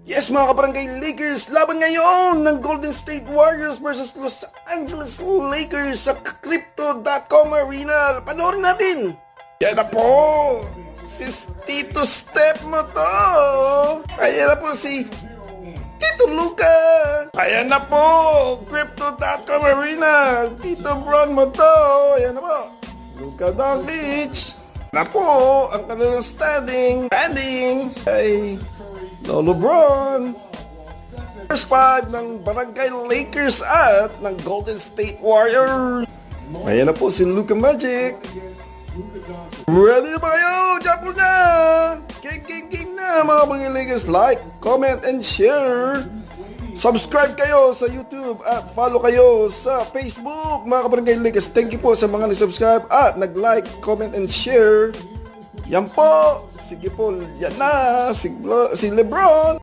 Yes mga kabarangay Lakers, laban ngayon ng Golden State Warriors versus Los Angeles Lakers sa Crypto.com Arena. Panoorin natin! Yan na po! Si Tito Steph mo to! Ayan na po si Tito Luka! Ayan na po! Crypto.com Arena! Tito Bron mo to! Ayan na po! Luka Doncic! Na po ang kanilang standing ay Lolo Bron. First 5 ng Barangay Lakers at ng Golden State Warriors. Ayan na po si Luka Magic. Ready na ba kayo? Jump na! Game na mga Barangay Lakers. Like, comment, and share. Subscribe kayo sa YouTube at follow kayo sa Facebook mga Barangay Lakers. Thank you po sa mga nag-subscribe at nag-like, comment, and share. Yan po. Sige po, yan na. Si Lebron.